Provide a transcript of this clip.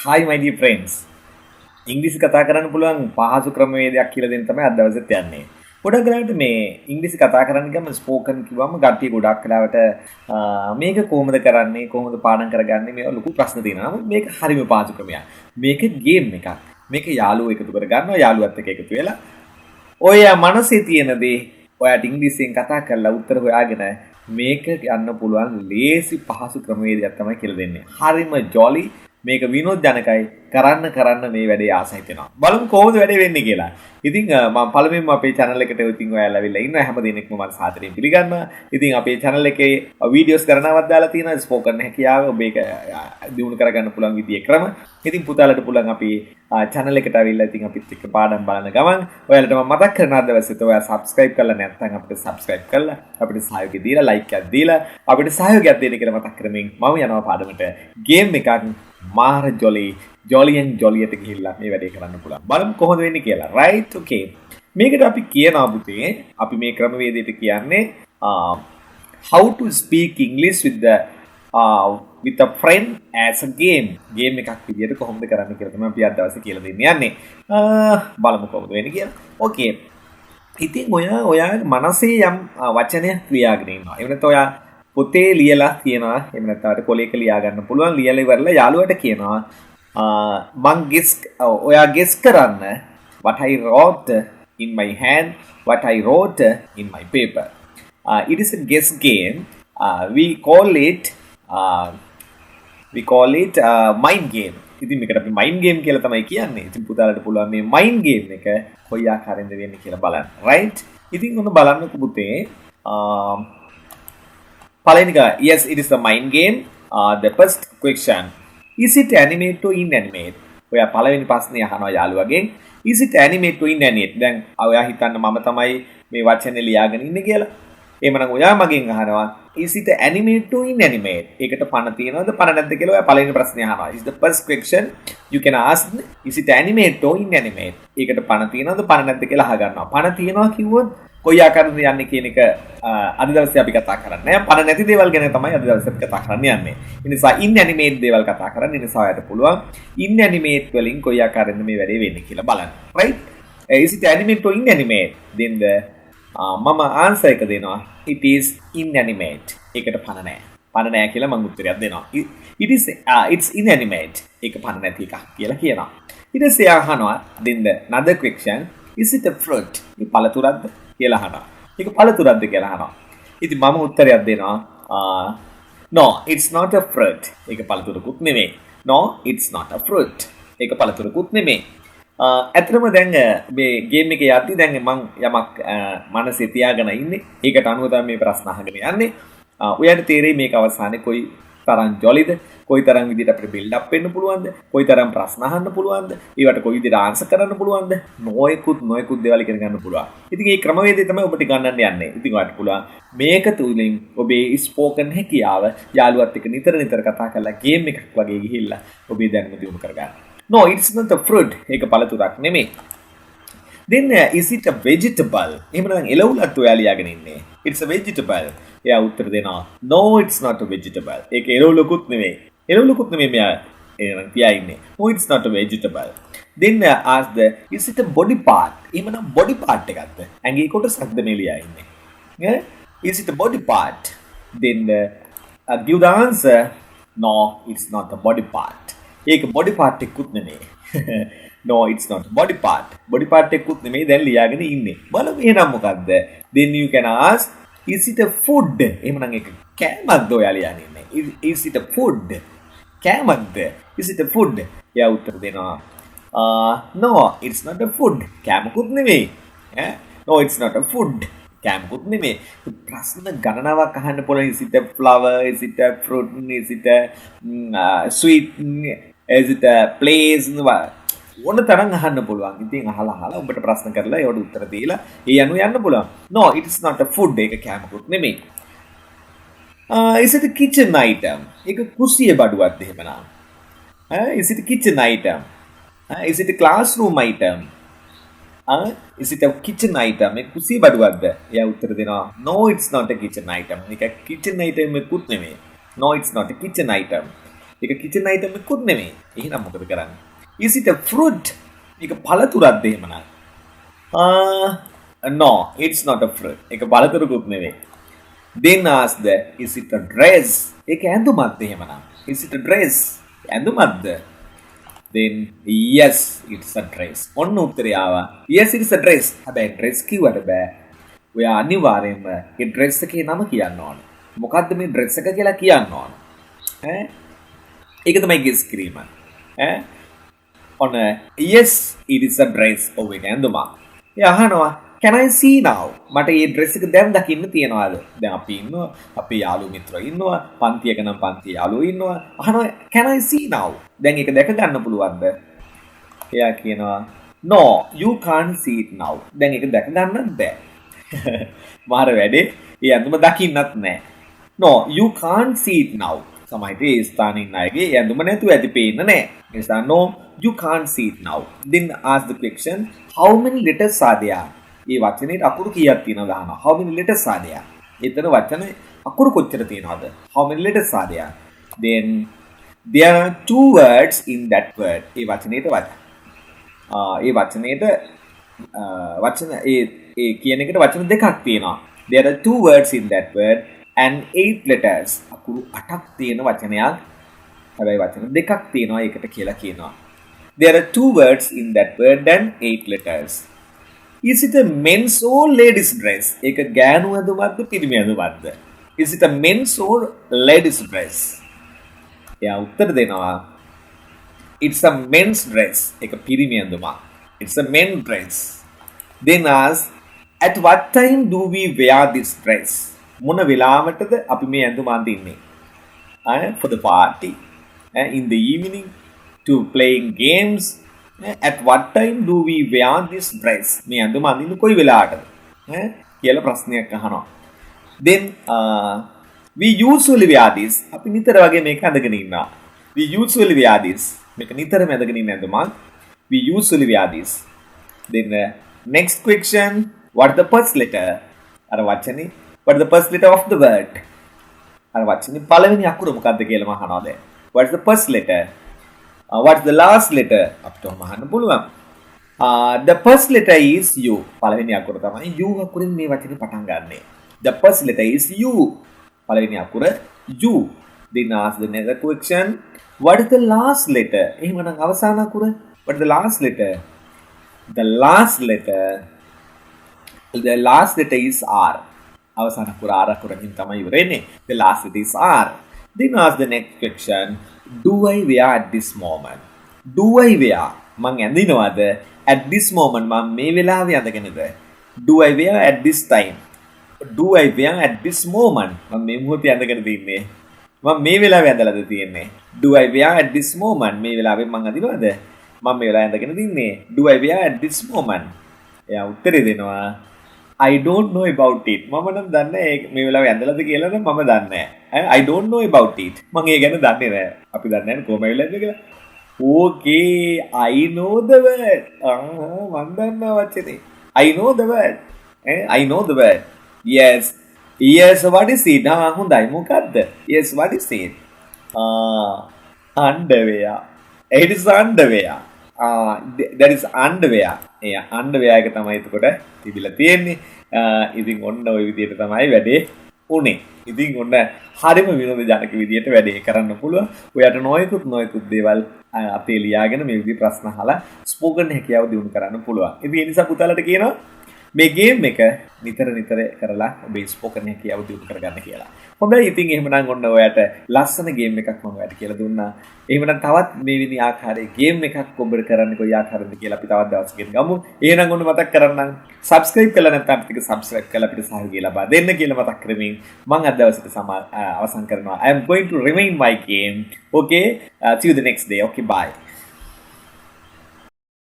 Hi my dear friends. ඉංග්‍රීසි කතා කරන්න පුළුවන් පහසු ක්‍රමවේදයක් කියලා දෙන්න තමයි අද දවසෙත් යන්නේ. ගොඩක් වෙලාවට මේ ඉංග්‍රීසි කතා කරන්න ගියම ස්පෝකන් කිව්වම ගට්ටිය ගොඩක් වෙලාවට මේක කොහොමද කරන්නේ කොහොමද පාඩම් කරගන්නේ මේවා ලොකු ප්‍රශ්න තියෙනවා. නමුත් මේක හරිම පහසු ක්‍රමයක්. මේක ගේම් එකක්. මේක යාළුවෝ එකතු කරගන්නවා යාළුවත් එක්ක එකතු වෙලා ඔය මනසේ තියෙන දේ ඔයාට ඉංග්‍රීසියෙන් කතා කරලා උත්තර හොයාගෙන මේක යන්න පුළුවන් ලේසි පහසු ක්‍රමවේදයක් තමයි කියලා දෙන්නේ. හරිම ජොලි මේක විනෝද ජනකයි කරන්න මේ වැඩේ ආස හිතෙනවා. බලමු කොහොමද වැඩේ වෙන්නේ කියලා. ඉතින් මම පළමුවෙන්ම අපේ channel එකට ඉතින් ඔයාලා ඇවිල්ලා ඉන්න හැම දිනෙකම මම සාදරයෙන් පිළිගන්නවා. ඉතින් අපේ channel එකේ වීඩියෝස් කරනවත් දාලා තියෙනවා ස්පෝකන් හැකියාව ඔබ ඒක දිනු කරගන්න පුළුවන් විදිහේ ක්‍රම. ඉතින් පුතාලට පුළුවන් අපි channel එකට ඇවිල්ලා ඉතින් අපිත් එක්ක පාඩම් බලන ගමන් ඔයාලට මම මතක් කරන අදවසෙත් ඔයා subscribe කරලා නැත්නම් අපිට subscribe කරලා අපිට සහයෝගය දීලා like එකක් දීලා අපිට සහයෝගයක් දෙන්න කියලා මතක් කරමින් මම යනවා පාඩමට game එකක් මාර ජොලියෙන් ජොලියට ගිහිල්ලා මේ වැඩේ කරන්න පුළුවන්. බලමු කොහොමද වෙන්නේ කියලා. right okay. මේකට අපි කියනවා පුතේ අපි මේ ක්‍රමවේදයට කියන්නේ how to speak English with a friend as a game. game එකක් විදියට කොහොමද කරන්න කියලා තමයි අපි අද දවසේ කියලා දෙන්න යන්නේ. බලමු කොහොමද වෙන්නේ කියලා. okay. ඉතින් ඔයා මනසේ යම් වචනයක් ක්‍රියාගෙන ඉන්නවා. ඒ වෙනත් ඔයා පොතේ ලියලා තියනවා එහෙම නැත්නම් කොලේක ලියා ගන්න පුළුවන් ලියලා ඉවරලා යාළුවට කියනවා ඔයා ගෙස් කරන්න what I wrote in my hand what I wrote in my paper. It is a guess game. We call it mind game. ඉතින් මේකට අපි mind game කියලා තමයි කියන්නේ. ඉතින් පුතාලට පුළුවන් මේ mind game එක කොයි ආකාරයෙන්ද වෙන්නේ කියලා බලන්න. right? ඉතින් ඔන්න බලන්නකෝ පුතේ yes, it is a mind game. The first question, is it animate or inanimate? ඔයා පළවෙනි ප්‍රශ්නේ අහනවා යාළුවගෙන්. Is it animate or inanimate? දැන් ඔයා හිතන්න මම තමයි මේ වචනේ ලියාගෙන ඉන්නේ කියලා. එහෙමනම් ඔයා මගෙන් අහනවා is it animate or inanimate? ඒකට පණ තියනවද පණ නැද්ද කියලා ඔයා පළවෙනි ප්‍රශ්නේ අහනවා. Is the first question you can ask is it animate or inanimate? ඒකට පණ තියනවද පණ නැද්ද කියලා අහගන්නවා. පණ තියනවා කිව්වොත් කොයි ආකාරයෙන්ද යන්නේ කියන එක අද දවසේ අපි කතා කරන්නේ. පණ නැති දේවල් ගැන තමයි අද දවසේ අපි කතා කරන්න යන්නේ. ඒ නිසා inanimate දේවල් කතා කරන්න. ඒ නිසා ඔයාලට පුළුවන් inanimate වලින් කොයි ආකාරයෙන්ද මේ වැඩේ වෙන්නේ කියලා බලන්න. right? Is it animate or inanimate? Then the මම ආන්සර් එක දෙනවා. It is inanimate. ඒකට පණ නැහැ. පණ නැහැ කියලා මම උත්තරයක් දෙනවා. It's inanimate. ඒක පණ නැති එකක් කියලා කියනවා. ඊට පස්සේ අහනවා then the another question, is it a fruit? මේ පළතුරක්ද කියලා අහනවා. ඒක පළතුරක්ද කියලා අහනවා. ඉතින් මම උත්තරයක් දෙනවා. No, it's not a fruit. ඒක පළතුරකුත් නෙමෙයි. No, it's not a fruit. ඒක පළතුරකුත් නෙමෙයි. ඇත්තටම දැන් මේ ගේම් එකේ යද්දි දැන් මම යමක් මනසේ තියාගෙන ඉන්නේ. ඒකට අනුව තමයි මේ ප්‍රශ්න අහගෙන යන්නේ. ඔයාලට තේරෙයි මේක අවසානයේ කොයි තරම් ජොලිද, කොයි තරම් විදිහට අපිට බිල්ඩ් අප් වෙන්න පුළුවන්ද, කොයි තරම් ප්‍රශ්න අහන්න පුළුවන්ද, ඒවට කොයි විදිහට ආන්සර් කරන්න පුළුවන්ද, නොයෙකුත් දේවල් ඉගෙන ගන්න පුළුවන්. ඉතින් මේ ක්‍රමවේදය තමයි ඔබට ගන්නන්න යන්නේ. ඉතින් ඔයාලට පුළුවන් මේක තුලින් ඔබේ ස්පෝකන් හැකියාව යාළුවත් එක්ක නිතර කතා කරලා ගේම් එකක් වගේ ගිහිල්ලා ඔබේ දැනුම දියුණු කරගන්න. No, it's not a fruit. ඒක පළතුරක් නෙමෙයි. Then is it a vegetable? එහෙමනම් එළවලුත් ඔයා ලියාගෙන ඉන්නේ. It's a vegetable. එයා උත්තර දෙනවා. No, it's not a vegetable. ඒක එළවලුකුත් නෙමෙයි. එළවලුකුත් නෙමෙයි මෙයා එහෙනම් තියා ඉන්නේ. No, it's not a vegetable. Then ask is it a body part? එහෙමනම් body part එකක්ද? ඇඟේ කොටසක්ද මේ ලියා ඉන්නේ. Is it a body part? Then give the answer. No, it's not a body part. ඒක body part එකකුත් නෙමෙයි. No, it's not body part. Body part එකකුත් නෙමෙයි දැන් ලියාගෙන ඉන්නේ. බලමු එහෙනම් මොකද්ද? Then you can ask is it a food? එහෙමනම් ඒක කෑමක්ද ඔයා ලියාගෙන ඉන්නේ. Is it a food? කෑමක්ද? Is it a food? එයා උත්තර දෙනවා. No, it's not a food. කෑමකුත් නෙමෙයි. No, it's not a food. කෑමකුත් නෙමෙයි. ප්‍රශ්න ගණනාවක් අහන්න පුළුවන්. Is it a flower? Is it a fruit? Is it a sweet? Is it a place? ඕන තරම් අහන්න පුළුවන්. ඉතින් අහලා ඔබට ප්‍රශ්න කරලා ඒවට උත්තර දීලා ඒ අනුව යන්න පුළුවන්. No, it is not a food. ඒක කෑමකුත් නෙමෙයි. Is it a kitchen item? ඒක කුස්සිය බඩුවක්ද එහෙමනම්? Is it a kitchen item? Is it a classroom item? Is it a kitchen item? ඒක කුස්සිය බඩුවක්ද? එයා උත්තර දෙනවා. No, it's not a kitchen item. ඒක kitchen item එකකුත් නෙමෙයි. No, it's not a kitchen item. ඒක kitchen item එකකුත් නෙමෙයි. එහෙනම් මොකද කරන්නේ? Is it a fruit? ඒක පළතුරක්ද එහෙමනම්? No, it's not a fruit. ඒක පළතුරකුත් නෙමෙයි. Then ask the, is it a dress? ඒක ඇඳුමක්ද එහෙමනම්? Is it a dress? ඇඳුමක්ද? Then yes, it's a dress. ඔන්න උත්තරය ආවා. Yes, it's a dress. හැබැයි dress කිව්වට බෑ. ඔයා අනිවාර්යයෙන්ම මේ dress එකේ නම කියන්න ඕන. මොකද්ද මේ dress එක කියලා කියන්න ඕන. ඈ? ඒක තමයි guess කිරීම. ඈ? ඔන්න yes, it is a dress. ඔව් ඒක ඇඳුමක්. එයා අහනවා can I see now? මට මේ dress එක දැන් දකින්න තියනවාද? දැන් අපි ඉන්නවා, අපේ යාළුවෝ මිත්‍රයෝ ඉන්නවා, පන්තියක නම් පන්ති යාළුවෝ ඉන්නවා. අහනවා can I see now? දැන් ඒක දැක ගන්න පුළුවන්ද? එයා කියනවා no, you can't see it now. දැන් ඒක දැක ගන්නත් බෑ. මාර වැඩේ. ඒ ඇඳුම දකින්නත් නෑ. No, you can't see it now. සමහරවිට ඒ ස්ථානයේ ඉන්න අයගේ ඒ ඇඳුම නැතුව ඇති පේන්න නෑ. ඒ නිසා no, you can't see it now. Then ask the question, how many letters are there? මේ වචනේට අකුරු කීයක් තියෙනවද අහනවා. How many letters are there? එතන වචන අකුරු කොච්චර තියෙනවද? How many letters are there? Then there are two words in that word. ඒ වචනේට ඒ වචනේට වචන ඒ කියන එකට වචන දෙකක් තියෙනවා. There are two words in that word and 8 letters. අකුරු 8ක් තියෙන වචනයක්. හැබැයි වචන දෙකක් තියෙනවා ඒකට කියලා කියනවා. There are two words in that word and 8 letters. Is it a men's or ladies dress? ඒක ගෑනු ඇඳුමක්ද පිරිමි ඇඳුමක්ද? Is it a men's or ladies dress? එයා උත්තර දෙනවා. It's a men's dress. ඒක පිරිමි ඇඳුමක්. It's a men's dress. Then ask, at what time do we wear this dress? මොන වෙලාවටද අපි මේ ඇඳුම අඳින්නේ? For the party, in the evening, to playing games. At what time do we wear this dress? මේ ඇඳුම අඳින්නේ කොයි වෙලාවටද? කියලා ප්‍රශ්නයක් අහනවා. Then we usually wear this. අපි නිතර වගේ මේක අඳගෙන ඉන්නවා. We usually wear this. මේක නිතරම අඳගෙන ඉන්න ඇඳුමක්. We usually wear this. Then next question, what is the first letter? අර වචනේ what is the first letter of the word? අර වචනේ පළවෙනි අකුර මොකක්ද කියලා අහනවා දැන්. What is the first letter? What is the last letter? අපිට අහන්න පුළුවන්. The first letter is U. පළවෙනි අකුර තමයි U අකුරෙන් මේ වචනේ පටන් ගන්නෙ. The first letter is U. පළවෙනි අකුර U. Then ask the next question. What is the last letter? එහෙමනම් අවසාන අකුර. What is the last letter? The last letter is R. අවසාන අකුර R අකුරකින් තමයි ඉවර වෙන්නේ. The last letter is R. Then ask the next question. Do I wear at this moment? Do I wear? මං ඇඳිනවද? At this moment මම මේ වෙලාවේ අඳගෙනද? Do I wear at this time? Do I wear at this moment? මම මේ මොහොතේ අඳගෙන තින්නේ. මම මේ වෙලාවේ ඇඳලාද තියන්නේ? Do I wear at this moment? මේ වෙලාවේ මං අඳිනවද? මම මේ වෙලාවේ අඳගෙන තින්නේ. Do I wear at this moment? එයා උත්තරේ දෙනවා. I don't know about it. මම නම් දන්නේ මේ වෙලාවේ ඇඳලාද කියලා නම් මම දන්නේ නැහැ. I don't know about it. මම ඒ ගැන දන්නේ නැහැ. අපි දන්නේ නැහැ කොහොම වෙලාද කියලා. Okay, I know the word. මම දන්නවා වචනේ. I know the word. I know the word. Yes. Yes, what is it? හොඳයි මොකද්ද? Yes, what is it? Underwear. It is underwear. That is underwear. underwear එක තමයි එතකොට තිබිලා තියෙන්නේ. ඉතින් ඔන්න ওই විදිහට තමයි වැඩේ උනේ. ඉතින් ඔන්න හරිම විනෝදජනක විදිහට වැඩේ කරන්න පුළුවන්. ඔයාට නොයෙකුත් දේවල් අපේ ලියාගෙන මේ විදිහ ප්‍රශ්න අහලා ස්පෝකන් හැකියාව දියුණු කරන්න පුළුවන්. ඉතින් ඒ නිසා පුතාලට කියනවා මේ ගේම් එක නිතර කරලා ඔබේ ස්පෝකන් හැකියාව දියුණු කරගන්න කියලා. හොඳයි ඉතින් එහෙමනම් ඔන්න ඔයාට ලස්සන ගේම් එකක් මම ඔයාලට කියලා දුන්නා. එහෙමනම් තවත් මේ විදිහ ආකාරයේ ගේම් එකක් ඔබට කරන්න කොයි ආකාරයෙන්ද කියලා අපි තවත් දවසකින් ගමු. එහෙනම් ඔන්න මතක් කරන්නම් subscribe කරලා නැත්නම් ටික subscribe කරලා අපිට සහයෝගය ලබා දෙන්න කියලා මතක් කරමින් මම අද දවසට අවසන් කරනවා. I am going to remain my game. Okay, see you the next day. Okay, bye.